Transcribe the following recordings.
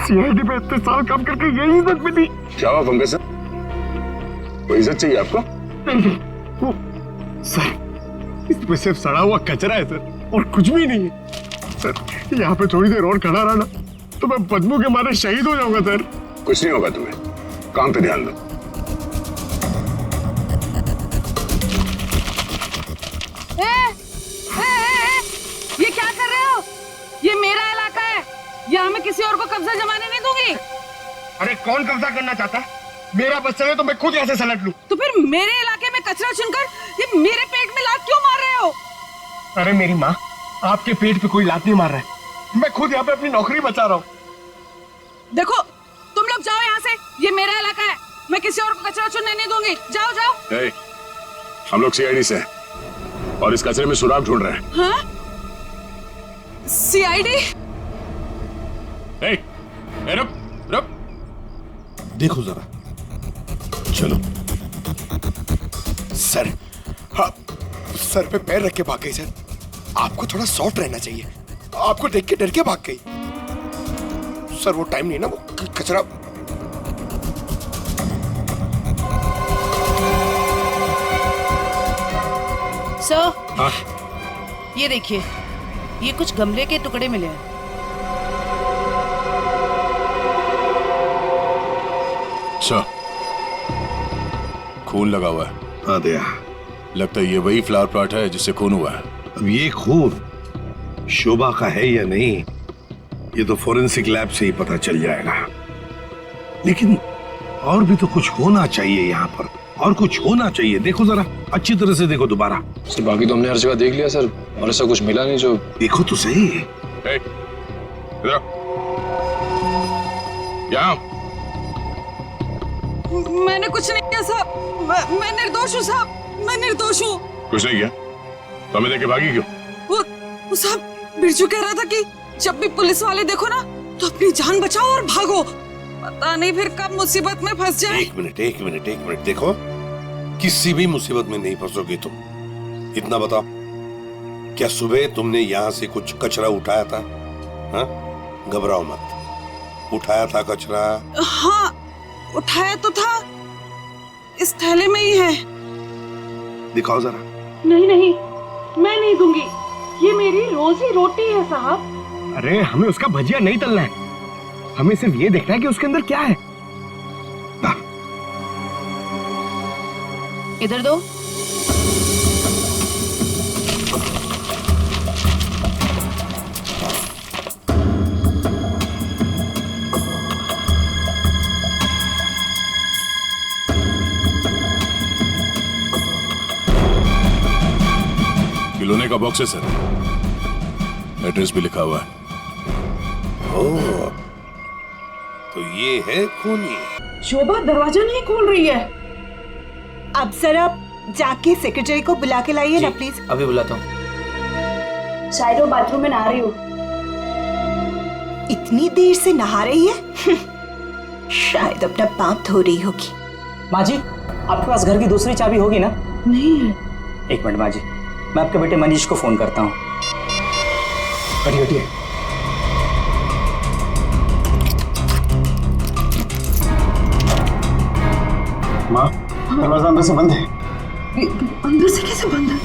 CID में इतने साल काम करके यही इज्जत मिली। क्या हुआ पंकज सर, कोई इज्जत चाहिए आपको? नहीं, वो सर इसमें सिर्फ सड़ा हुआ कचरा है सर, और कुछ भी नहीं है सर। यहाँ पे थोड़ी देर और खड़ा रहा ना तो मैं बदबू के मारे शहीद हो जाऊंगा सर। कुछ नहीं होगा तुम्हें, काम पे ध्यान दो। ये क्या कर रहे हो? ये मेरा इलाका है, यहाँ मैं किसी और को कब्जा जमाने नहीं दूंगी। अरे कौन कब्जा करना चाहता है? मेरा बस चले तो मैं खुद यहाँ से सलट लूं। तो फिर मेरे इलाके में कचरा चुनकर ये मेरे पेट में लात क्यों मार रहे हो? अरे मेरी माँ, आपके पेट पे कोई लात नहीं मार रहा है, मैं खुद यहाँ पे अपनी नौकरी बचा रहा हूँ। देखो तुम लोग जाओ यहाँ से, ये मेरा इलाका है, मैं किसी और को कचरा चुनने नहीं दूंगी। जाओ जाओ। हम लोग सीआईडी से हैं और इस कचरे में सुराग ढूंढ रहे हैं। हाँ? सीआईडी? रुक रुक, देखो जरा, चलो। सर, हाँ, सर पे पैर रख के भाग गई सर। आपको थोड़ा सॉफ्ट रहना चाहिए, आपको देख के डर के भाग गई सर। वो टाइम नहीं ना, वो कचरा। सर, हाँ? ये देखिए, ये कुछ गमले के टुकड़े मिले हैं। सर, खून लगा हुआ है। हाँ दया, लगता है ये वही फ्लावर प्लॉट है जिससे खून हुआ है। अब ये खून शोभा का है या नहीं, ये तो फोरेंसिक लैब से ही पता चल जाएगा। लेकिन और भी तो कुछ होना चाहिए यहाँ पर, और कुछ होना चाहिए। देखो जरा, अच्छी तरह से देखो दोबारा। सर बाकी तो हमने हर जगह देख लिया सर, और ऐसा कुछ मिला नहीं। जो देखो तो सही। यहाँ मैंने कुछ नहीं किया साहब, मैं निर्दोष हूँ साहब, मैं निर्दोष हूँ। कुछ नहीं किया तो हमें देखे भागी क्यों? वो साहब बिरजू कह रहा था कि जब भी पुलिस वाले देखो ना तो अपनी जान बचाओ और भागो, पता नहीं फिर कब मुसीबत में फंस जाए। एक मिनट देखो, किसी भी मुसीबत में नहीं फंसोगे तुम। इतना बताओ, क्या सुबह तुमने यहाँ से कुछ कचरा उठाया था? हाँ, घबराओ मत, उठाया था कचरा? हाँ उठाया तो था, इस थैले में ही है। दिखाओ जरा। नहीं नहीं, मैं नहीं दूंगी, ये मेरी रोजी रोटी है साहब। अरे हमें उसका भजिया नहीं तलना है, हमें सिर्फ ये देखना है कि उसके अंदर क्या है। इधर दो। खिलौने का बॉक्स है सर, एड्रेस भी लिखा हुआ है। ओह, तो ये है खूनी। शोभा दरवाजा नहीं खोल रही है। अब सर आप जाके सेक्रेटरी को बुला के लाइए ना प्लीज। अभी बुलाता हूँ। शायद वो बाथरूम में नहा रही हो। इतनी देर से नहा रही है? शायद अपना पाप धो रही होगी। माँ जी, आपके पास घर की दूसरी चाबी होगी ना? नहीं है। एक मिनट माँ जी, मैं आपके बेटे मनीष को फोन करता हूँ। हटिए। माँ, दरवाजा अंदर से बंद है। अंदर से कैसे बंद है?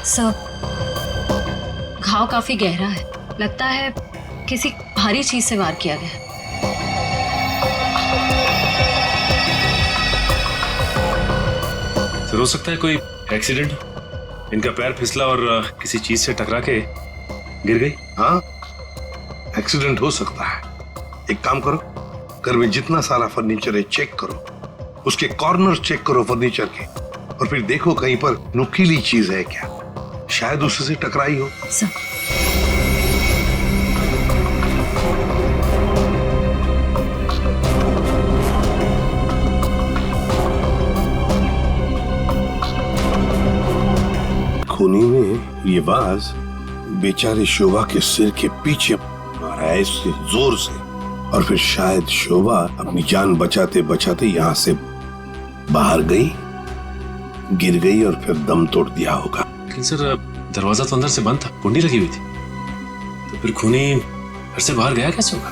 सर, घाव काफी गहरा है, लगता है किसी भारी चीज से वार किया गया। हो सकता है कोई एक्सीडेंट, इनका पैर फिसला और किसी चीज से टकरा के गिर गई। हाँ, एक्सीडेंट हो सकता है। एक काम करो, घर में जितना सारा फर्नीचर है चेक करो, उसके कॉर्नर चेक करो फर्नीचर के, और फिर देखो कहीं पर नुकीली चीज है क्या, शायद उससे टकराई हो। खूनी में ये बाज बेचारे शोभा के सिर के पीछे मारा है इससे जोर से, और फिर शायद शोभा अपनी जान बचाते बचाते यहां से बाहर गई, गिर गई और फिर दम तोड़ दिया होगा। लेकिन सर दरवाजा तो अंदर से बंद था, कुंडी लगी हुई थी, तो फिर खूनी घर से बाहर गया कैसे होगा?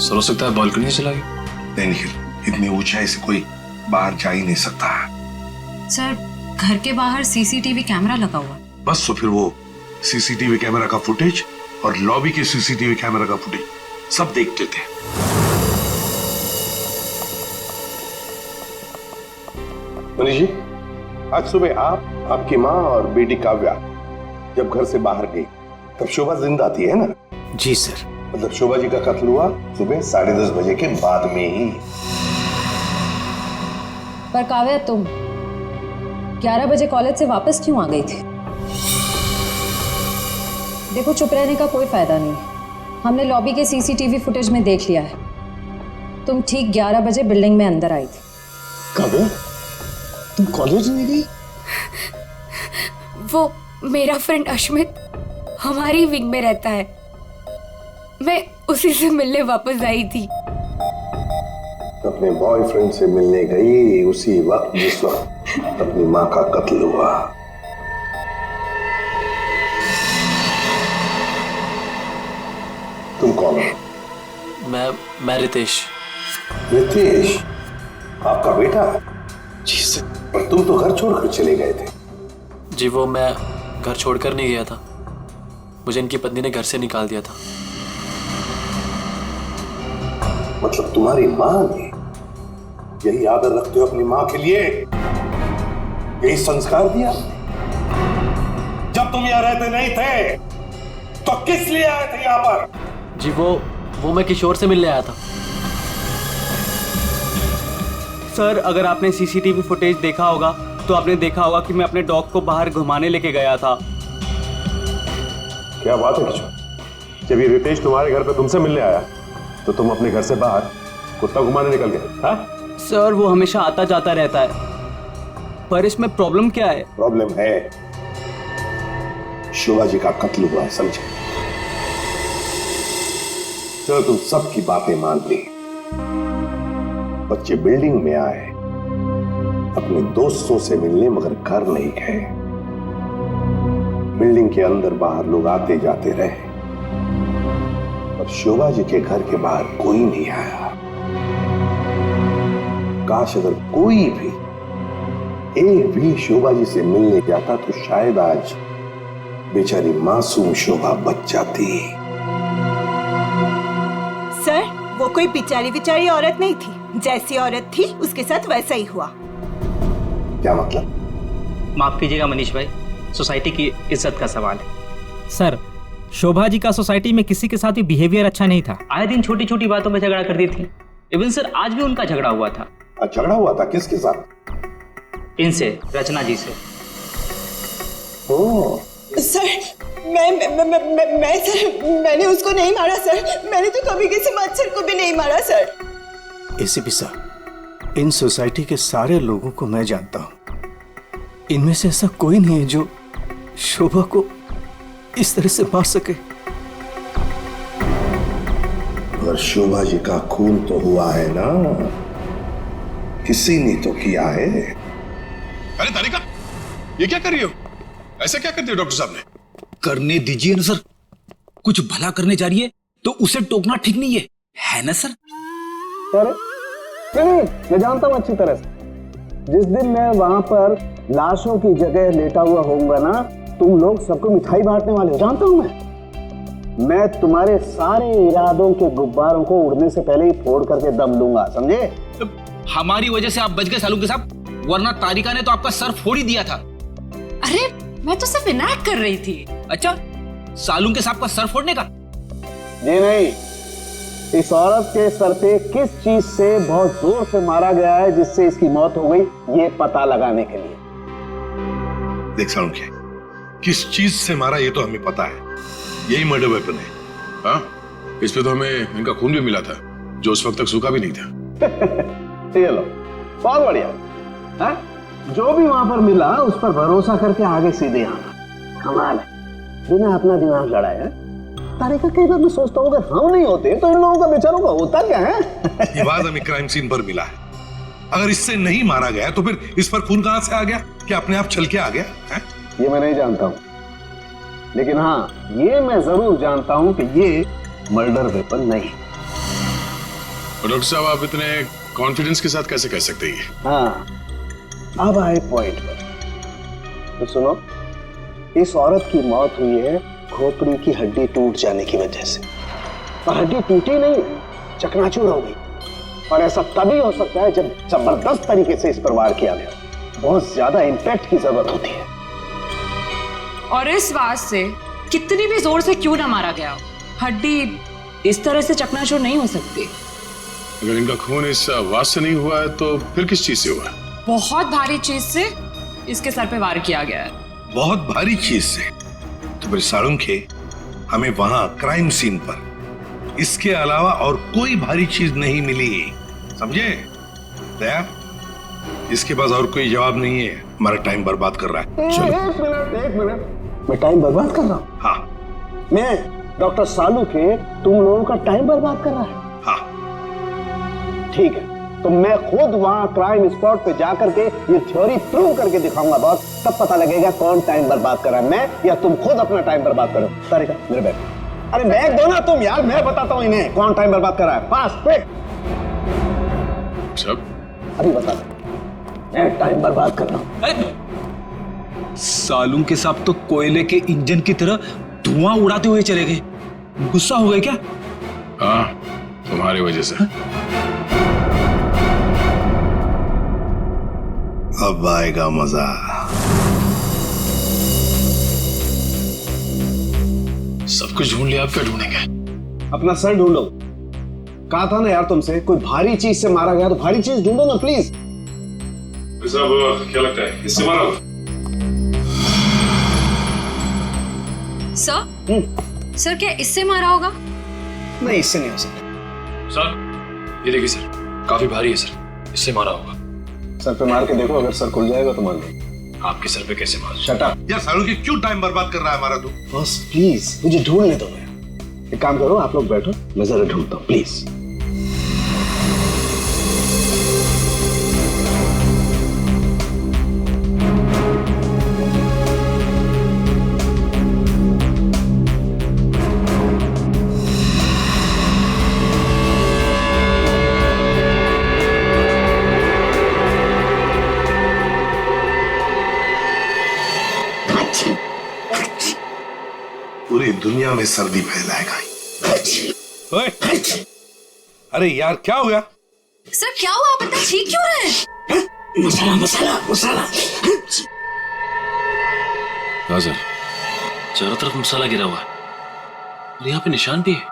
सर हो सकता है बालकनी से चला गया। नहीं निखिल, इतनी ऊंचाई से कोई बाहर जा ही नहीं सकता। सर घर के बाहर सीसीटीवी कैमरा लगा हुआ। बस तो फिर वो सीसीटीवी कैमरा का फुटेज और लॉबी के सीसीटीवी कैमरा का फुटेज सब देख लेते हैं। मनीष जी, आज सुबह आप, आपकी माँ और बेटी काव्या जब घर से बाहर गई तब शोभा जिंदा थी, है ना? जी सर। मतलब शोभा जी का कत्ल हुआ सुबह 10:30 बजे के बाद में ही। पर काव्या तुम 11 बजे कॉलेज से वापस क्यों आ गई थी? देखो चुप रहने का कोई फायदा नहीं, हमने लॉबी के सीसीटीवी फुटेज में देख लिया है। तुम ठीक 11 बजे बिल्डिंग में अंदर आई थी। काव्या, तुम कॉलेज नहीं गई? वो मेरा फ्रेंड अश्मित हमारी विंग में रहता है, मैं उसी से मिलने वापस आई थी। अपने बॉयफ्रेंड से मिलने गई उसी वक्त जिस वक्त अपनी माँ का कत्ल हुआ। तुम कौन हो? मैं रितेश। रितेश, आपका बेटा? जी सर। पर तुम तो घर छोड़कर चले गए थे। जी वो मैं घर छोड़कर नहीं गया था, मुझे इनकी पत्नी ने घर से निकाल दिया था। मतलब तुम्हारी माँ ने यही आदर रखते हो अपनी माँ के लिए, यही संस्कार दिया? जब तुम यहाँ रहते नहीं थे तो किस लिए आए थे यहाँ पर? जी वो मैं किशोर से मिलने आया था। सर अगर आपने सीसीटीवी फुटेज देखा होगा तो आपने देखा होगा कि मैं अपने डॉग को बाहर घुमाने लेके गया था। क्या बात है किशोर, जब ये रितेश तुम्हारे घर पे तुमसे मिलने आया तो तुम अपने घर से बाहर कुत्ता घुमाने निकल गए? हाँ सर वो हमेशा आता जाता रहता है, पर इसमें प्रॉब्लम क्या है? प्रॉब्लम है शोभा जी का कत्ल हुआ है, समझे? चलो तुम सबकी बातें मान ली, बच्चे बिल्डिंग में आए अपने दोस्तों से मिलने मगर घर नहीं गए। बिल्डिंग के अंदर बाहर लोग आते जाते रहे और शोभा जी के घर के बाहर कोई नहीं आया। काश अगर कोई भी एक भी शोभा जी से मिलने जाता तो शायद आज बेचारी मासूम शोभा बच जाती। सर वो कोई बेचारी औरत नहीं थी, जैसी औरत थी उसके साथ वैसा ही हुआ। क्या मतलब? माफ कीजिएगा मनीष भाई, सोसाइटी की इज्जत का सवाल है। सर शोभा जी का सोसाइटी में किसी के साथ भी बिहेवियर अच्छा नहीं था, आए दिन छोटी छोटी बातों में झगड़ा करती थी। इवन सर आज भी उनका झगड़ा हुआ था। झगड़ा हुआ था? किसके साथ? इनसे, रचना जी से। ओह सर मैं सर मैंने उसको नहीं मारा सर, मैंने तो कभी किसी मच्छर को भी नहीं मारा सर। एसीपी साहब, इन सोसाइटी के सारे लोगों को मैं जानता हूं, इनमें से ऐसा कोई नहीं है जो शोभा को इस तरह से मार सके। और शोभा जी का खून तो हुआ है ना, किसी ने तो किया है। अरे तारिका, ये क्या कर रही हो? ऐसा क्या कर दिया डॉक्टर साहब ने? करने दीजिए ना सर, कुछ भला करने जा रही है तो उसे टोकना ठीक नहीं है ना सर? अरे नहीं, मैं जानता हूं अच्छी तरह से। जिस दिन मैं वहां पर लाशों की जगह लेटा हुआ होऊंगा ना, तुम लोग सबको मिठाई बांटने वाले हो, जानता हूं मैं तुम्हारे सारे इरादों के गुब्बारों को उड़ने से पहले ही फोड़ करके दम लूंगा, समझे? हमारी वजह से आप बच गए सालू के साहब, वरना तारिका ने तो आपका सर फोड़ ही दिया था। अरे मैं तो सिर्फ इनाक कर रही थी। अच्छा, सालू के साहब का सर फोड़ने का? जी नहीं, इस औरत के सर पे किस चीज से बहुत जोर से मारा गया है जिससे इसकी मौत हो गई, ये पता लगाने के लिए। देख सालुंखे, किस चीज से मारा ये तो हमें पता है, यही मर्डर वेपन है। हाँ, इस पे तो हमें इनका खून भी मिला था जो उस वक्त तक सूखा भी नहीं था। ये लो, बहुत बढ़िया। हाँ? जो भी वहां पर मिला उस पर भरोसा करके आगे सीधे आना, कमाल है, बिना अपना दिमाग लड़ाए। तारिका, कई बार मैं सोचता हूँ अगर हम नहीं होते तो इन लोगों का बेचारों का होता क्या है? ये बात हमें क्राइम सीन पर मिला है। अगर इससे नहीं मारा गया तो फिर इस पर खून कहां से आ गया? क्या अपने आप चल के आ गया है? ये मैं नहीं जानता हूँ, लेकिन हाँ ये मैं जरूर जानता हूँ कि ये मर्डर वेपन नहीं। डॉक्टर साहब, आप इतने कॉन्फिडेंस के साथ कैसे कह सकते हैं? हाँ, अब आए पॉइंट पर। तो सुनो, इस औरत की मौत हुई है खोपड़ी की हड्डी टूट जाने की वजह से। और हड्डी टूटी नहीं, चकनाचूर हो गई। और ऐसा तभी हो सकता है जब जबरदस्त तरीके से इस पर वार किया गया। बहुत ज्यादा इंपैक्ट की जरूरत होती है। और इस बात से कितनी भी जोर से क्यों ना मारा गया, हड्डी इस तरह से चकनाचूर नहीं हो सकती। अगर इनका खून इस आवाज से नहीं हुआ है तो फिर किस चीज से हुआ है? बहुत भारी चीज से इसके सर पे वार किया गया है। बहुत भारी चीज से? तो फिर साळुंखे, हमें वहां क्राइम सीन पर इसके अलावा और कोई भारी चीज नहीं मिली, समझे? दया, इसके पास और कोई जवाब नहीं है, हमारा टाइम बर्बाद कर रहा है। एक मिनट, मैं टाइम बर्बाद कर रहा हूँ? हाँ। मैं डॉक्टर साळुंखे तुम लोगों का टाइम बर्बाद कर रहा है? हाँ। ठीक है, तो मैं खुद वहां क्राइम स्पॉट पे जाकर के ये थ्योरी प्रूव करके दिखाऊंगा बॉस। तब पता लगेगा कौन टाइम बर्बाद कर रहा है, मैं या तुम खुद अपना टाइम बर्बाद करो। तारिका, मेरे बैग। अरे बैग दो ना तुम यार, मैं बताता हूँ इन्हें कौन टाइम बर्बाद कर रहा है। Fast quick. सब अभी बता दो, मैं टाइम बर्बाद कर रहा हूँ। सालूंखे साहब तो कोयले के इंजन की तरह धुआं उड़ाते हुए चले गए। गुस्सा हो गए क्या? हाँ, तुम्हारी वजह से। अब आएगा मजा। सब कुछ ढूंढ लिया, आप क्या ढूंढेंगे? अपना सर ढूंढो। कहा था ना यार तुमसे, कोई भारी चीज से मारा गया तो भारी चीज ढूंढो ना प्लीज। साहब, क्या लगता है इससे मारा होगा? सर क्या इससे मारा होगा? नहीं, इससे नहीं हो सकता। सर, ये देखिए सर, काफी भारी है सर, इससे मारा होगा। सर पे मार के देखो, अगर सर खुल जाएगा तो मान लो। आपके सर पे कैसे मार? Shut up. यार साळुंखे, क्यों टाइम बर्बाद कर रहा है हमारा तू? बॉस प्लीज मुझे ढूंढने दो। एक काम करो, आप लोग बैठो, मैं जरा ढूंढता हूँ प्लीज। पूरी दुनिया में सर्दी फैलाएगा। ओए, अरे यार क्या हो गया? सर क्या हुआ, आप इतना चीख क्यों रहे हैं? मसाला मसाला मसाला। हाँ सर, चारों तरफ मसाला गिरा हुआ है और यहाँ पे निशान भी है।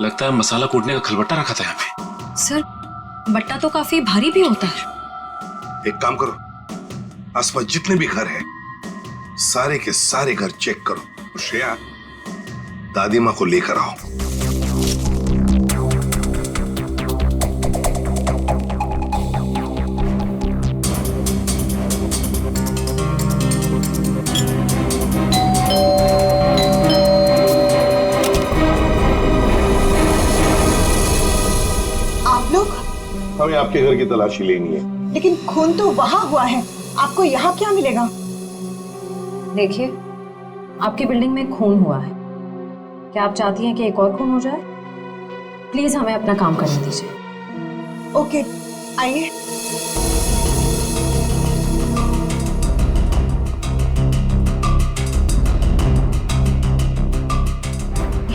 लगता है मसाला कूटने का खलबट्टा रखा था यहाँ पे। सर बट्टा तो काफी भारी भी होता है। एक काम करो, आसपास जितने भी घर हैं, सारे के सारे घर चेक करो। श्रेया, दादी माँ को लेकर आओ। आप लोग? हमें आपके घर की तलाशी लेनी है। लेकिन खून तो वहां हुआ है, आपको यहाँ क्या मिलेगा? देखिए, आपकी बिल्डिंग में खून हुआ है। क्या आप चाहती हैं कि एक और खून हो जाए? प्लीज हमें अपना काम करने दीजिए। ओके, आइए।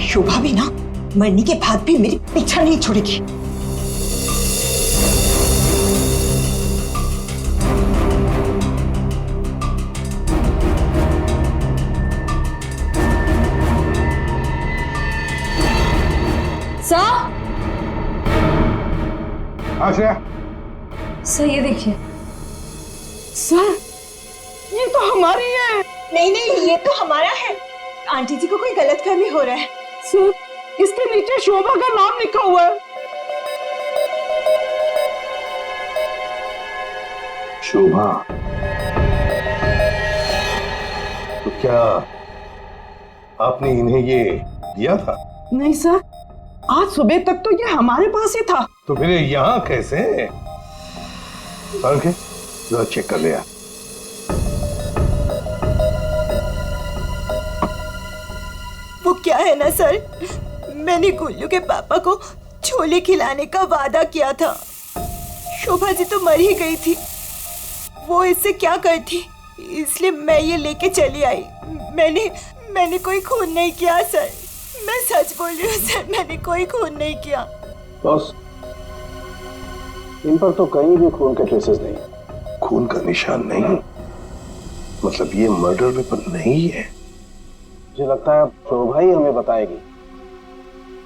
शोभा भी ना मरने के बाद भी मेरी पीछा नहीं छोड़ेगी। आश्रया, सर ये देखिए। सर ये तो हमारी है। नहीं नहीं, ये तो हमारा है। आंटी जी को कोई गलतफहमी हो रहा है। सर इसके नीचे शोभा का नाम लिखा हुआ है। शोभा? तो क्या आपने इन्हें ये दिया था? नहीं सर, आज सुबह तक तो ये हमारे पास ही था। तो फिर ये यहाँ कैसे? के जरा चेक कर लिया। वो क्या है ना सर, मैंने गुल्लू के पापा को छोले खिलाने का वादा किया था। शोभा जी तो मर ही गई थी, वो इससे क्या करती, इसलिए मैं ये लेके चली आई। मैंने कोई खून नहीं किया सर, मैं सच बोल रही हूँ सर, मैंने कोई खून नहीं किया। बॉस, इन पर तो कहीं भी खून के ट्रेसेस नहीं है। खून का निशान नहीं? मतलब ये मर्डर वेपन नहीं है? मुझे लगता है अब शोभा ही हमें बताएगी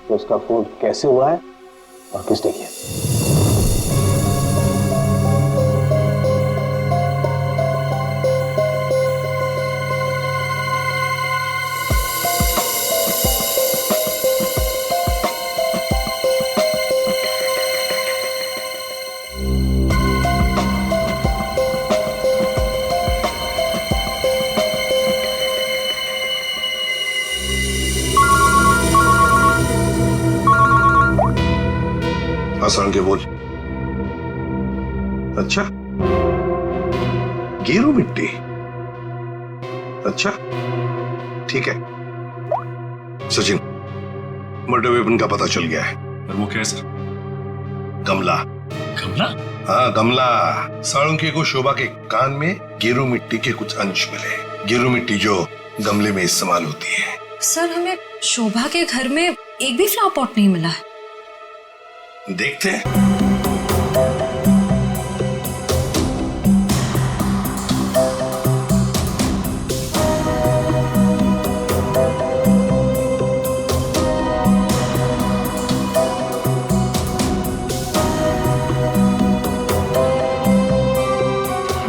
कि उसका खून कैसे हुआ है और किसने किया। आसान के बोल। अच्छा, गेरू मिट्टी। अच्छा ठीक है सचिन, मर्डर वेपन का पता चल गया है। पर वो क्या है सर? गमला। गमला? हाँ गमला। साळुंके को शोभा के कान में गेरू मिट्टी के कुछ अंश मिले। गेरू मिट्टी जो गमले में इस्तेमाल होती है। सर, हमें शोभा के घर में एक भी फ्लावर पॉट नहीं मिला है। देखते हैं।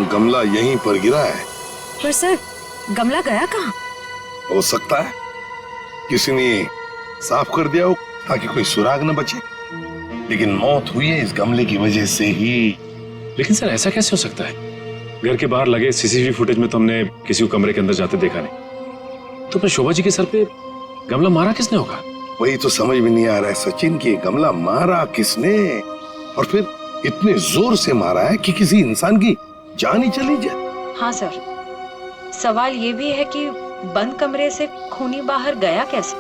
गमला यहीं पर गिरा है। पर सर, गमला गया कहाँ? हो सकता है किसी ने साफ कर दिया हो ताकि कोई सुराग न बचे, लेकिन मौत हुई है इस गमले की वजह से ही। लेकिन सर ऐसा कैसे हो सकता है? घर के बाहर लगे सीसीटीवी फुटेज में तो हमने किसी को कमरे के अंदर जाते देखा नहीं। तो फिर शोभा जी के सर पे गमला मारा किसने होगा? वही तो समझ में नहीं आ रहा है सचिन कि गमला मारा किसने, और फिर इतने जोर से मारा है कि किसी इंसान की जान ही चली जाए। हाँ सर, सवाल ये भी है कि बंद कमरे से खूनी बाहर गया कैसे?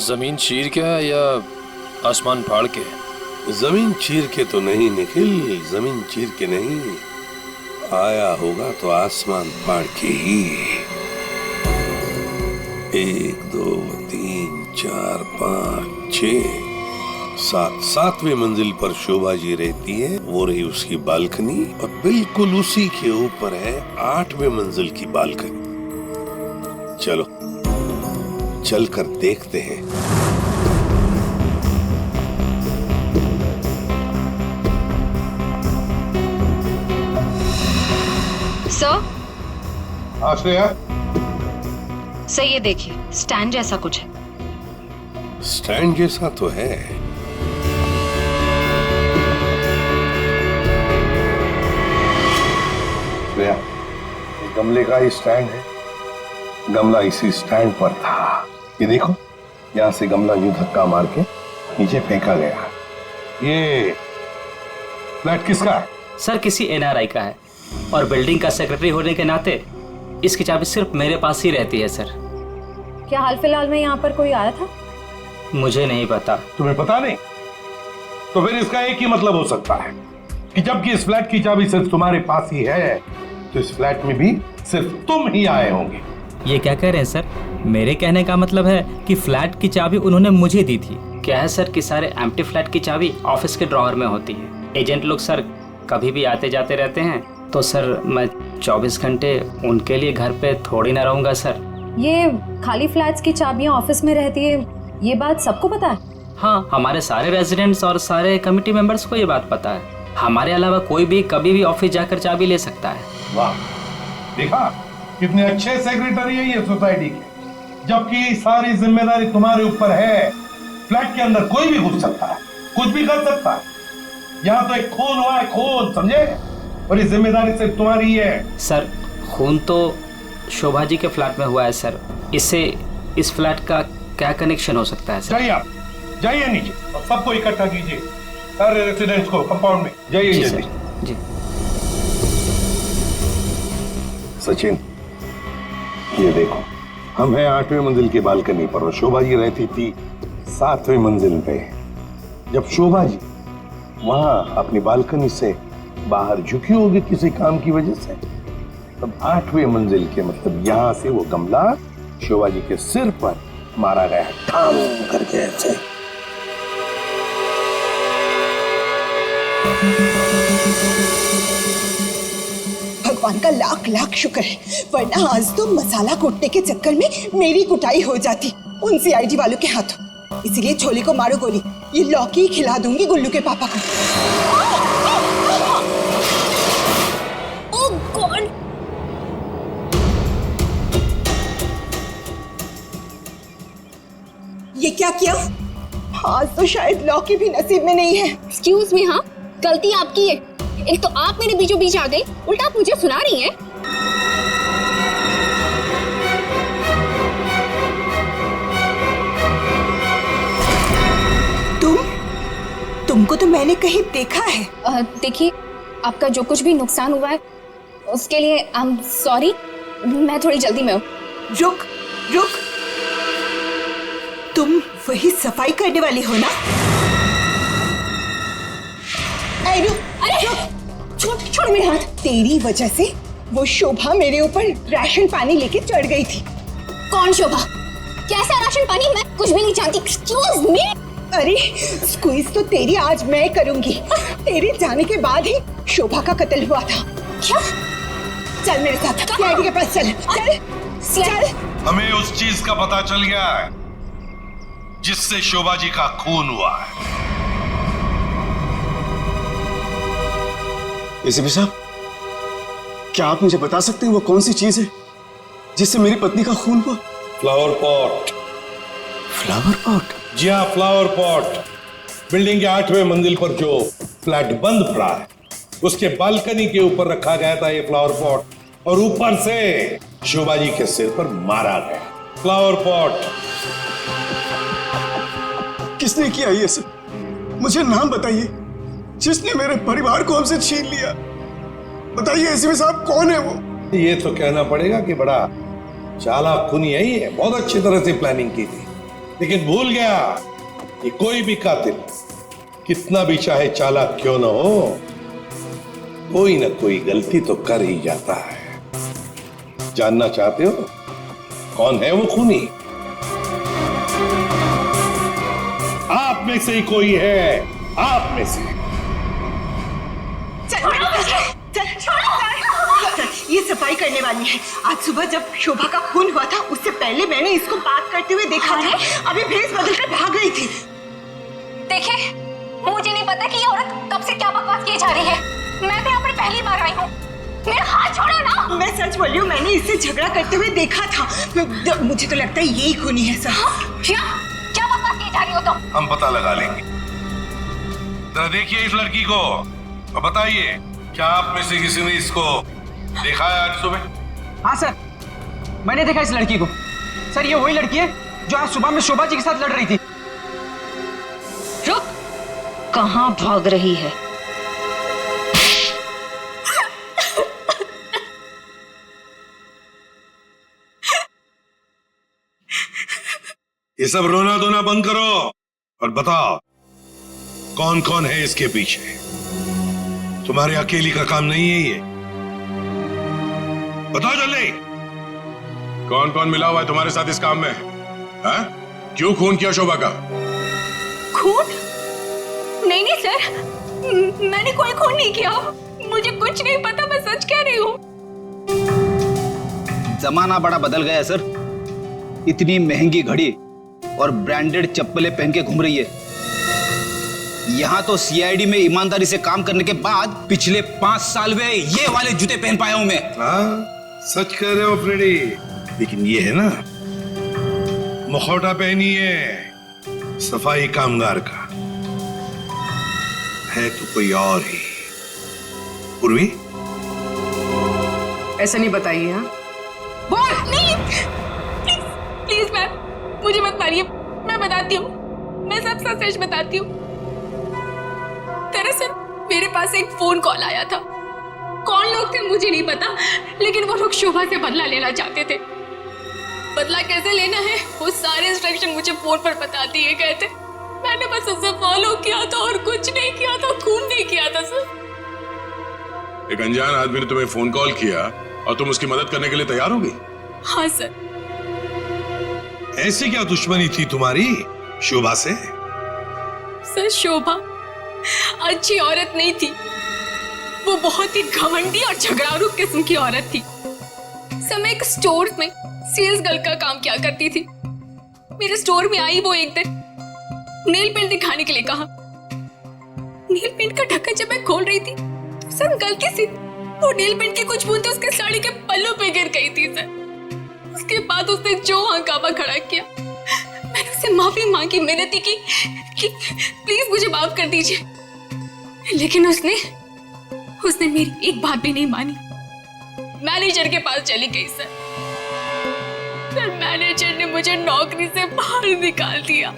जमीन चीर के या आसमान फाड़ के? जमीन चीर के तो नहीं निखिल, जमीन चीर के नहीं, आया होगा तो आसमान फाड़ के ही। 1 2 3 4 5 6 7 7वीं मंजिल पर शोभा जी रहती है। वो रही उसकी बालकनी, और बिल्कुल उसी के ऊपर है 8वीं मंजिल की बालकनी। चलो चलकर देखते हैं। सर, आश्रया, सर ये देखिए, स्टैंड जैसा कुछ है। स्टैंड जैसा तो है। गमले का ही स्टैंड है। गमला इसी स्टैंड पर था। ये देखो, यहाँ से गमला यूं धक्का मार के नीचे फेंका गया। ये फ्लैट किसका है? सर, किसी एनआरआई का है, और बिल्डिंग का सेक्रेटरी होने के नाते इसकी चाबी सिर्फ मेरे पास ही रहती है। सर, क्या हाल फिलहाल में यहाँ पर कोई आया था? मुझे नहीं पता। तुम्हें पता नहीं? तो फिर इसका एक ही मतलब हो सकता है कि जबकि इस फ्लैट की चाबी सिर्फ तुम्हारे पास ही है, तो इस फ्लैट में भी सिर्फ तुम ही आए होंगे। ये क्या कह रहे हैं सर? मेरे कहने का मतलब है कि फ्लैट की चाबी उन्होंने मुझे दी थी। क्या है सर कि सारे एम्प्टी फ्लैट की चाबी ऑफिस के ड्रॉअर में होती है। एजेंट लोग सर कभी भी आते जाते रहते हैं, तो सर मैं 24 घंटे उनके लिए घर पे थोड़ी ना रहूंगा सर। ये खाली फ्लैट्स की चाबियां ऑफिस में रहती है, ये बात सबको पता है? हाँ, हमारे सारे रेजिडेंट्स और सारे कमिटी मेंबर्स को ये बात पता है। हमारे अलावा कोई भी कभी भी ऑफिस जाकर चाबी ले सकता है। वाह, देखा कितने अच्छे सेक्रेटरी है ये सोसाइटी के, जबकि सारी जिम्मेदारी तुम्हारे ऊपर है। फ्लैट के अंदर कोई भी घुस सकता है, कुछ भी कर सकता है। यहाँ तो एक खून हुआ है, खून, समझे? और ये जिम्मेदारी सिर्फ तुम्हारी है। सर, खून तो शोभा जी के फ्लैट में हुआ है सर। इससे इस फ्लैट का क्या कनेक्शन हो सकता है सर? जाइए आप, जाइए नीचे और सबको इकट्ठा कीजिए, सारे रेसिडेंट्स को कंपाउंड में। जाइए जी जल्दी। सर। जी सचिन, ये देखो, हम हैं 8वें मंजिल की बालकनी पर और शोभा जी रहती थी 7वें मंजिल पे। जब शोभा जी वहां अपनी बालकनी से बाहर झुकी होगी किसी काम की वजह से, तब 8वें मंजिल के मतलब यहां से वो गमला शोभा जी के सिर पर मारा गया, ठाम करके ऐसे। भगवान का लाख लाख शुक्र है, वरना आज तो मसाला कूटने के चक्कर में मेरी कुटाई हो जाती उन सीआईडी वालों के हाथों। इसीलिए छोले को मारो गोली, ये लौकी खिला दूंगी गुल्लू के पापा को। ओह गॉड! ये क्या किया? आज तो शायद लौकी भी नसीब में नहीं है। एक्सक्यूज मी, हाँ गलती आपकी है। एक तो आप मेरे बीचों बीच आ गई, उल्टा आप मुझे सुना रही हैं। तुमको तो मैंने कहीं देखा है। देखिए, आपका जो कुछ भी नुकसान हुआ है उसके लिए आई एम सॉरी। मैं थोड़ी जल्दी में हूँ। रुक रुक, तुम वही सफाई करने वाली हो ना? अरे छोड़ मेरे हाथ। तेरी वजह से वो शोभा मेरे ऊपर राशन पानी लेके चढ़ गई थी। कौन शोभा? कैसा राशन पानी? मैं कुछ भी नहीं जानती। Excuse me. अरे स्क्वीज तो तेरी आज मैं करूंगी। तेरे जाने के बाद ही शोभा का कत्ल हुआ था। क्या? चल मेरे साथ सीआईडी के पास चल। चल। हमें उस चीज का पता चल गया है जिससे शोभा जी का खून हुआ है। एसीपी साहब, क्या आप मुझे बता सकते हैं वो कौन सी चीज है जिससे मेरी पत्नी का खून हुआ? Flower pot. Flower pot? जी हाँ, फ्लावर पॉट। बिल्डिंग के 8वें मंजिल पर जो फ्लैट बंद पड़ा है उसके बालकनी के ऊपर रखा गया था ये फ्लावर पॉट और ऊपर से शोभा जी के सिर पर मारा गया। फ्लावर पॉट किसने किया ये सब? मुझे नाम बताइए जिसने मेरे परिवार को हमसे छीन लिया। बताइए एसीपी साहब, कौन है वो? ये तो कहना पड़ेगा कि बड़ा चालाक खूनी है ये, बहुत अच्छी तरह से प्लानिंग की थी, लेकिन भूल गया कि कोई भी कातिल कितना भी चाहे चालाक क्यों ना हो, कोई ना कोई गलती तो कर ही जाता है। जानना चाहते हो कौन है वो खूनी? आप में से ही कोई है, आप में से। ये सफाई करने वाली है। आज सुबह जब शोभा का खून हुआ था उससे पहले मैंने इसको बात करते हुए देखा था। अभी भेस बदलकर भाग गई थी। देखिए, मुझे नहीं पता कि ये औरत कब से क्या बकवास की जा रही है। मैं तो यहाँ पर पहली बार आई हूँ। मेरा हाथ छोड़ो ना। मैं सच बोल रही हूँ, मैंने इससे झगड़ा करते हुए देखा था। मुझे तो लगता है यही खूनी है सर। क्या बकवास की जा रही हो तुम? हम पता लगा लेंगे। जरा देखिए इस लड़की को और बताइए, क्या आप में से किसी ने इसको देखा है आज सुबह? हाँ सर, मैंने देखा इस लड़की को। सर, ये वही लड़की है जो आज सुबह में शोभा जी के साथ लड़ रही थी। रुक, कहाँ भाग रही है? ये सब रोना धोना बंद करो और बताओ कौन कौन है इसके पीछे। तुम्हारे अकेली का काम नहीं है ये, बताओ जल्दी। कौन कौन मिला हुआ है तुम्हारे साथ इस काम में? हाँ? क्यों खून किया शोभा का? खून? नहीं सर, मैंने कोई खून नहीं किया। मुझे कुछ नहीं पता, मैं सच कह रही हूँ। जमाना बड़ा बदल गया है सर। इतनी महंगी घड़ी और ब्रांडेड चप्पलें पहन के घूम रही है। यहाँ तो सीआईडी में ईमानदारी से काम करने के बाद पिछले 5 साल में ये वाले जूते पहन पाया हूं मैं। हाँ, सच कह रहे हो फ्रेडी। लेकिन ये है ना, मुखौटा पहनी है सफाई कामगार का, है तो कोई और ही। पूर्वी, ऐसा नहीं बताइए। हाँ, सच बताती हूँ। दरअसल मेरे पास एक फोन कॉल आया था। कौन लोग थे मुझे नहीं पता, लेकिन वो लोग शोभा से बदला लेना चाहते थे। बदला कैसे लेना है वो सारे इंस्ट्रक्शन मुझे फोन पर बता दिए गए थे। मैंने बस उसे फॉलो किया था और कुछ नहीं किया था, खून नहीं किया था सर। एक अनजान आदमी ने तुम्हें फोन कॉल किया और तुम उसकी मदद करने के लिए तैयार हो गई? हाँ सर। ऐसी क्या दुश्मनी थी तुम्हारी शोभा से? सर शोभा अच्छी औरत नहीं थी, वो बहुत ही घमंडी और झगड़ालू किस्म की औरत थी। समय एक स्टोर में सेल्स गर्ल का काम किया करती थी। मेरे स्टोर में आई वो एक दिन, नेल पेंट दिखाने के लिए कहा। नेल पेंट का ढक्कन जब मैं खोल रही थी तो सर गलती से वो नेल पेंट की कुछ बूंदें उसके साड़ी के पल्लू पे गिर गई थी सर। उसके बाद उसने जो हंगामा खड़ा किया, मैंने उससे माफी मांगी, मिन्नती की कि प्लीज मुझे माफ कर दीजिए, लेकिन उसने मेरी एक बात भी नहीं मानी। मैनेजर के पास चली गई सर। मैनेजर ने मुझे नौकरी से बाहर निकाल दिया।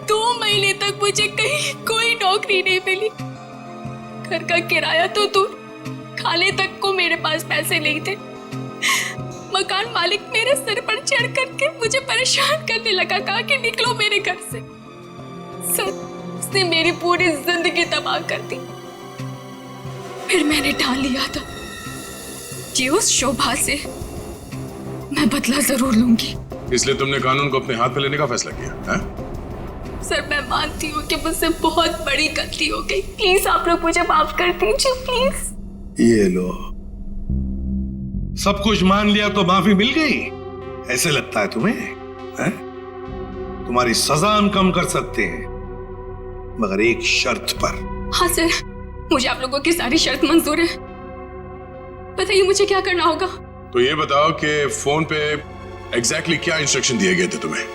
2 महीने तक मुझे कहीं कोई नौकरी नहीं मिली। घर का किराया तो दूर, खाने तक को मेरे पास पैसे नहीं थे। मकान मालिक मेरे सिर पर चढ़ करके मुझे परेशान करने लगा, कहा कि निकलो मेरे घर से। सर उसने मेरी पूरी जिंदगी तबाह कर दी। फिर मैंने ठान लिया था कि उस शोभा से मैं बदला जरूर लूंगी। इसलिए तुमने कानून को अपने हाथ में लेने का फैसला किया है? सर मैं मानती हूँ कि मुझसे बहुत बड़ी गलती हो गई। प्लीज आप लोग मुझे माफ कर दीजिए प्लीज। ये लो, सब कुछ मान लिया तो माफी मिल गई? ऐसे लगता है तुम्हें? है? तुम्हारी सजा हम कम कर सकते हैं, मगर एक शर्त पर। हाँ सर, मुझे आप लोगों की सारी शर्त मंजूर है। बताइए मुझे क्या करना होगा? तो ये बताओ कि फोन पे एग्जैक्टली क्या इंस्ट्रक्शन दिए गए थे तुम्हें?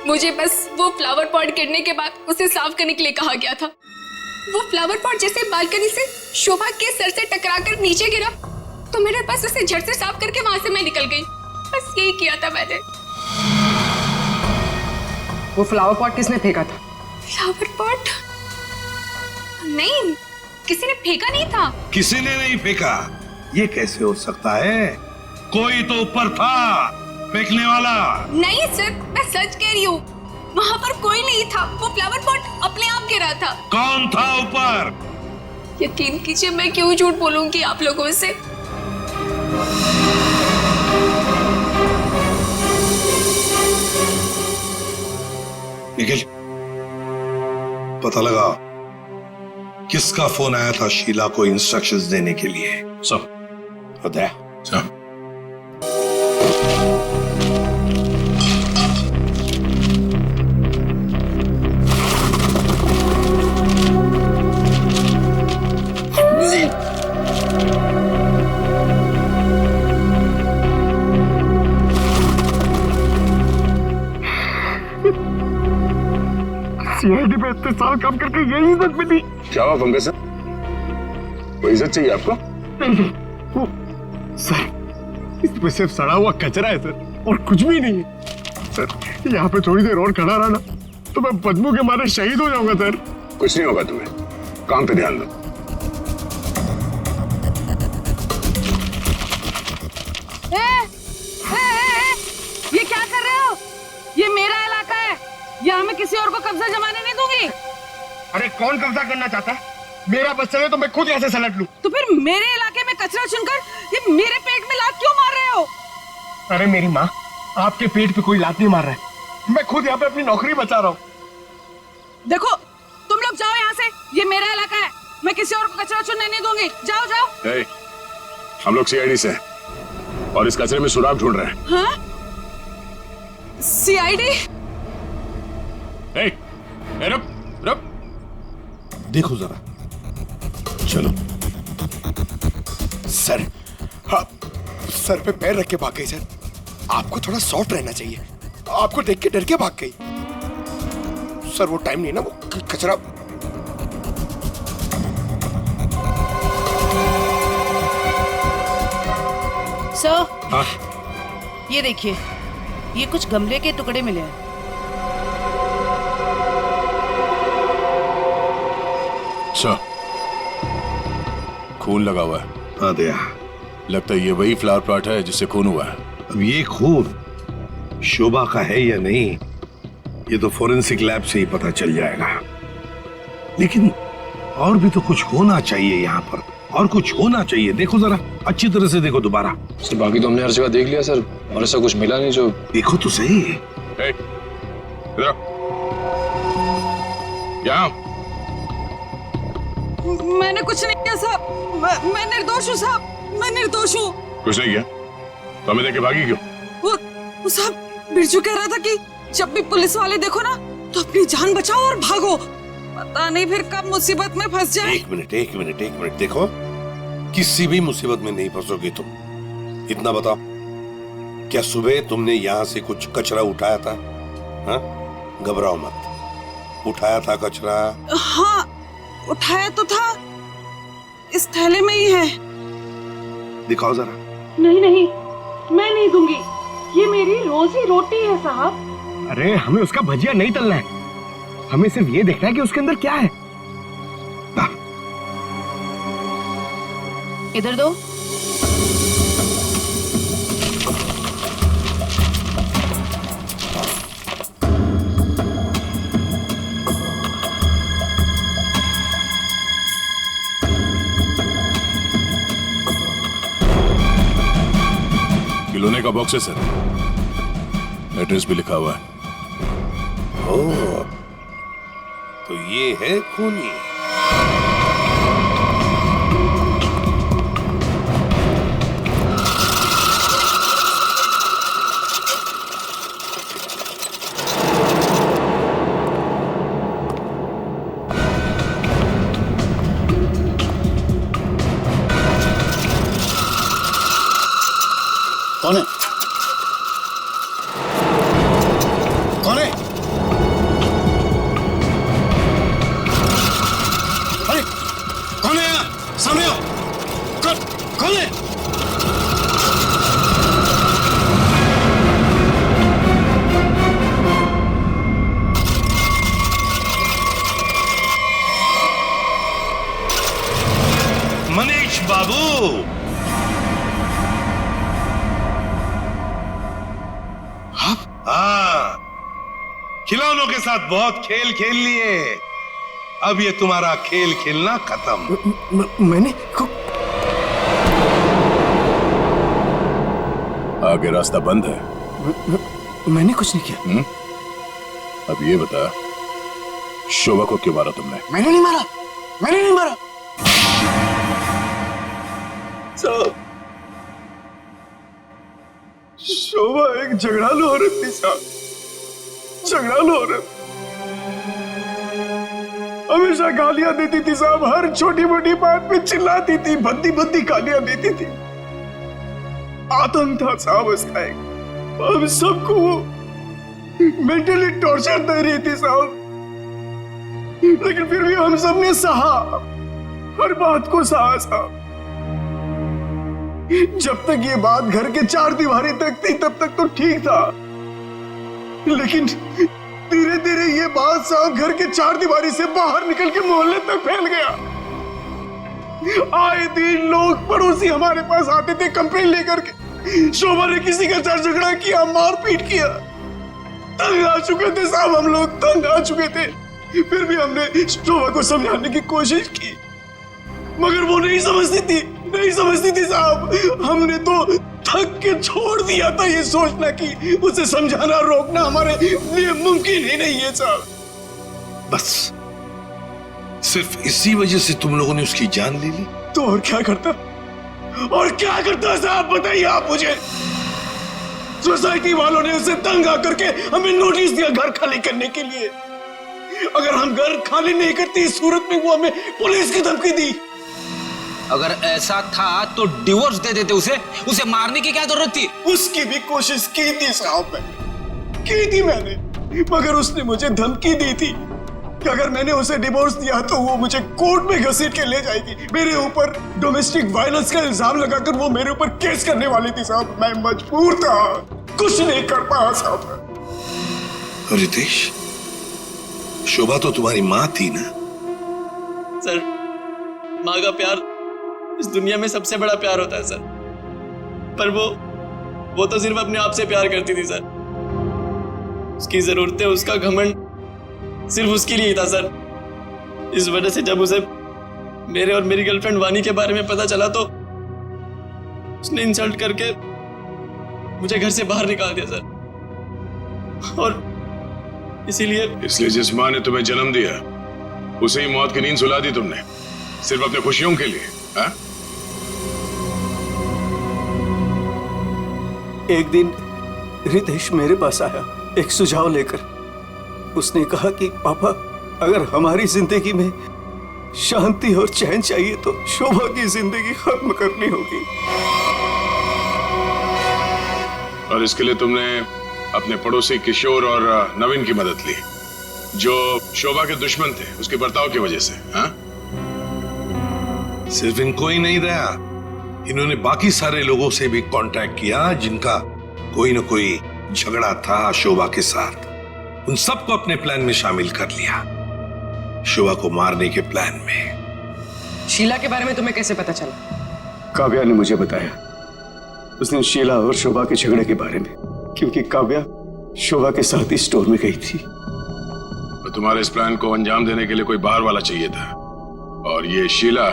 मुझे बस वो फ्लावर पॉट गिरने के बाद उसे साफ करने के लिए कहा गया था। वो फ्लावर पॉट जैसे बालकनी से शोभा के सर से टकराकर नीचे गिरा तो मेरे पास उसे झट से साफ करके वहां से मैं निकल गई। बस यही किया था मैंने। वो फ्लावर पॉट किसने फेंका था? Flower pot? नहीं, किसी ने फेंका नहीं था। किसी ने नहीं फेंका? ये कैसे हो सकता है? कोई तो ऊपर था फेंकने वाला। नहीं सर, मैं सच कह रही हूँ, वहाँ पर कोई नहीं था। वो फ्लावर पॉट अपने आप गिरा था। कौन था ऊपर? यकीन कीजिए, मैं क्यों झूठ बोलूंगी आप लोगों से। निखिल, पता लगा किसका फोन आया था शीला को इंस्ट्रक्शंस देने के लिए? सब बताया? सब। सीआईडी पे इतने साल काम करके यही इज्जत मिली। क्या हुआ पंकज सर? कोई इज्जत चाहिए आपको? वो सर, इसमें सिर्फ सड़ा हुआ कचरा है सर, और कुछ भी नहीं है सर। यहाँ पे थोड़ी देर और खड़ा रहा ना तो मैं बदबू के मारे शहीद हो जाऊंगा सर। कुछ नहीं होगा तुम्हें, काम पे ध्यान दो। ये क्या कर रहे हो? ये मेरा इलाका है, यहाँ मैं किसी और को कब्जा जमाने नहीं दूंगी। अरे कौन कब्जा करना चाहता है? मेरा बस चले तो मैं खुद यहाँ से सलट लूं। तो फिर मेरे इलाके में कचरा चुनकर ये मेरे पेट में लात क्यों मार रहे हो? अरे मेरी माँ, आपके पेट पे कोई लात नहीं मार रहा है, मैं खुद यहाँ पे अपनी नौकरी बचा रहा हूँ। देखो तुम लोग जाओ यहाँ से, ये मेरा इलाका है, मैं किसी और को कचरा चुनने नहीं दूंगी। जाओ जाओ। हम लोग सीआईडी से हैं और इस कचरे में सुराग ढूंढ रहे हैं। हाँ? सीआईडी? रुक रुक, देखो जरा, चलो। सर, आप सर पे पैर रख के भाग गई सर। आपको थोड़ा सॉफ्ट रहना चाहिए, आपको देख के डर के भाग गई। सर वो टाइम नहीं ना, वो कचरा। सर, हाँ? ये देखिए, ये कुछ गमले के टुकड़े मिले हैं। अच्छा, खून लगा हुआ है। हाँ दया, लगता है ये वही फ्लावर प्लॉट है जिससे खून हुआ है। अब ये खून शोभा का है या नहीं, ये तो फोरेंसिक लैब से ही पता चल जाएगा। लेकिन और भी तो कुछ होना चाहिए यहाँ पर, और कुछ होना चाहिए। देखो जरा अच्छी तरह से देखो दोबारा। सर बाकी तो हमने हर जगह देख लिया सर, और ऐसा कुछ मिला नहीं। जो देखो तो सही। मैंने कुछ नहीं किया साहब, मैं निर्दोष हूँ साहब, मैं निर्दोष हूँ। कुछ नहीं किया तो हमें देखे भागी क्यों? वो साहब बिरजू कह रहा था कि जब भी पुलिस वाले देखो ना तो अपनी जान बचाओ और भागो, पता नहीं फिर कब मुसीबत में फंस जाए। एक मिनट देखो, किसी भी मुसीबत में नहीं फंसोगे तुम। इतना बताओ, क्या सुबह तुमने यहाँ से कुछ कचरा उठाया था? हाँ, घबराओ मत, उठाया था कचरा? हाँ उठाया तो था, इस थैले में ही है। दिखाओ जरा। नहीं, मैं नहीं दूंगी, ये मेरी रोजी रोटी है साहब। अरे हमें उसका भजिया नहीं तलना है, हमें सिर्फ ये देखना है कि उसके अंदर क्या है। इधर दो। खिलौने का बॉक्स है सर, एड्रेस भी लिखा हुआ है। ओह, तो ये है खूनी। कौन है? कौन है? अरे कौन है यहाँ? सामने आओ। कौन है? मनीष बाबू, हाँ, खिलौनों के साथ बहुत खेल खेल लिए, अब ये तुम्हारा खेल खेलना खत्म। मैंने आगे रास्ता बंद है। मैंने कुछ नहीं किया। अब ये बता, शोभा को क्यों मारा तुमने? मैंने नहीं मारा। शोभा एक झगड़ालू औरत थी साहब, झगड़ालू औरत। हमेशा गालियां देती थी साहब, हर छोटी मोटी बात पे चिल्लाती थी, भद्दी गालियां देती थी। आतंक था साहब उसका एक, हम सबको वो मेंटली टॉर्चर दे रही थी साहब। लेकिन फिर भी हम सब ने सहा, हर बात को सहा साहब। जब तक ये बात घर के चार दीवारी तक थी तब तक तो ठीक था, लेकिन धीरे धीरे ये बात साहब घर के चार दीवारी से बाहर निकल के मोहल्ले तक फैल गया। आए दिन लोग पड़ोसी हमारे पास आते थे कंप्लेन लेकर के, शोभा ने किसी के साथ झगड़ा किया, मारपीट किया। तंग आ चुके थे साहब, हम लोग तंग आ चुके थे। फिर भी हमने शोभा को समझाने की कोशिश की, मगर वो नहीं समझती थी साहब। हमने तो थक के छोड़ दिया था ये सोचना कि उसे समझाना रोकना हमारे लिए मुमकिन ही नहीं है साहब। बस सिर्फ इसी वजह से तुम लोगों ने उसकी जान ले ली? तो और क्या करता साहब, बताइए आप मुझे। सोसाइटी वालों ने उसे तंग आकर के हमें नोटिस दिया घर खाली करने के लिए। अगर हम घर खाली नहीं करते इस सूरत में वो हमें पुलिस की धमकी दी। अगर ऐसा था तो डिवोर्स दे देते उसे मारने की क्या जरूरत थी? उसकी भी कोशिश की थी साहब, मैंने, मगर उसने मुझे धमकी दी थी कि अगर मैंने उसे डिवोर्स दिया तो वो मुझे कोर्ट में घसीट के ले जाएगी। मेरे ऊपर डोमेस्टिक वायलेंस का इल्जाम लगाकर वो मेरे ऊपर केस करने वाली थी साहब। मैं मजबूर था, कुछ नहीं कर पाया साहब। रितेश, शोभा तो तुम्हारी माँ थी ना, सर, माँ का प्यार इस दुनिया में सबसे बड़ा प्यार होता है सर। पर वो तो सिर्फ अपने आप से प्यार करती थी सर। उसकी जरूरतें, उसका घमंड सिर्फ उसके लिए ही था सर। इस वजह से जब उसे मेरे और मेरी गर्लफ्रेंड वानी के बारे में पता चला तो उसने इंसल्ट करके मुझे घर से बाहर निकाल दिया सर। और इसलिए जिस माँ ने तुम्हें जन्म दिया उसे ही मौत की नींद सुला दी तुमने, सिर्फ अपने खुशियों के लिए। हा? एक दिन रितेश मेरे पास आया एक सुझाव लेकर। उसने कहा कि पापा, अगर हमारी जिंदगी में शांति और चैन चाहिए तो शोभा की जिंदगी खत्म करनी होगी। और इसके लिए तुमने अपने पड़ोसी किशोर और नवीन की मदद ली, जो शोभा के दुश्मन थे उसके बर्ताव की वजह से। हाँ? सिर्फ इनको ही नहीं दया, इन्होंने बाकी सारे लोगों से भी कांटेक्ट किया जिनका कोई न कोई झगड़ा था शोभा के साथ। उन सबको अपने प्लान में शामिल कर लिया, शोभा को मारने के प्लान में। शीला के बारे में तुम्हें कैसे पता चला? काव्या ने मुझे बताया उस दिन शीला और शोभा के झगड़े के बारे में, क्योंकि काव्या शोभा के साथ ही स्टोर में गई थी। तो तुम्हारे इस प्लान को अंजाम देने के लिए कोई बाहर वाला चाहिए था, और ये शीला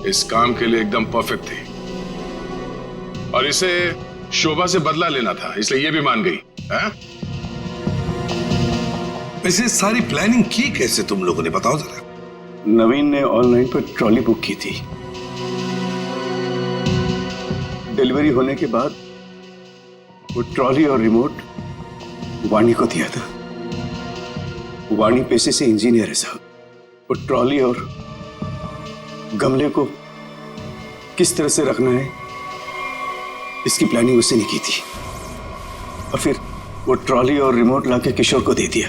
इस काम के लिए एकदम परफेक्ट थी। और इसे शोभा से बदला लेना था, इसलिए ये भी मान गई। है? वैसे सारी प्लानिंग की कैसे तुम लोगों ने, बताओ जरा। नवीन ने ऑनलाइन पर ट्रॉली बुक की थी। डिलीवरी होने के बाद वो ट्रॉली और रिमोट वाणी को दिया था। वाणी पेशे से इंजीनियर है साहब। वो ट्रॉली और गमले को किस तरह से रखना है इसकी प्लानिंग उसने नहीं की थी। और फिर वो ट्रॉली और रिमोट लाके किशोर को दे दिया।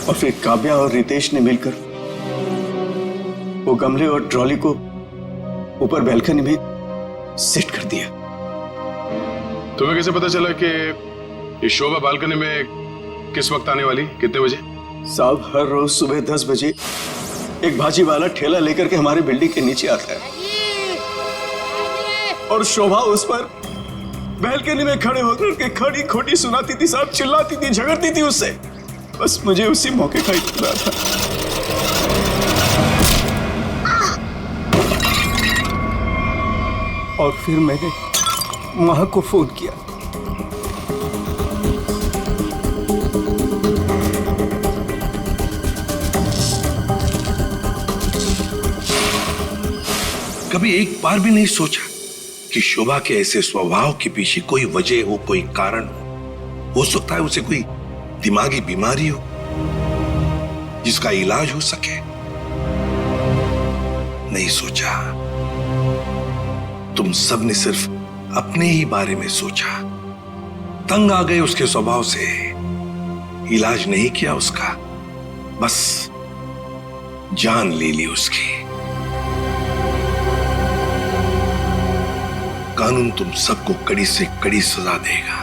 और फिर काव्या और रितेश ने मिलकर वो गमले और ट्रॉली को ऊपर बैल्कनी में सेट कर दिया। तुम्हें कैसे पता चला कि ये शोभा बालकनी में किस वक्त आने वाली, कितने बजे? साहब, हर रोज सुबह 10 बजे एक भाजी वाला ठेला लेकर के हमारे बिल्डिंग के नीचे आता है, और शोभा उस पर बैल्कनी में खड़े होकर के खड़ी खोटी सुनाती थी साहब, चिल्लाती थी, झगड़ती थी उससे। बस मुझे उसी मौके का इंतजार था। और फिर मैंने मां को फोन किया। कभी एक बार भी नहीं सोचा कि शोभा के ऐसे स्वभाव के पीछे कोई वजह हो, कोई कारण हो सकता है उसे कोई दिमागी बीमारी हो जिसका इलाज हो सके। नहीं सोचा। तुम सब ने सिर्फ अपने ही बारे में सोचा, तंग आ गए उसके स्वभाव से, इलाज नहीं किया उसका, बस जान ले ली उसकी। कानून तुम सबको कड़ी से कड़ी सजा देगा।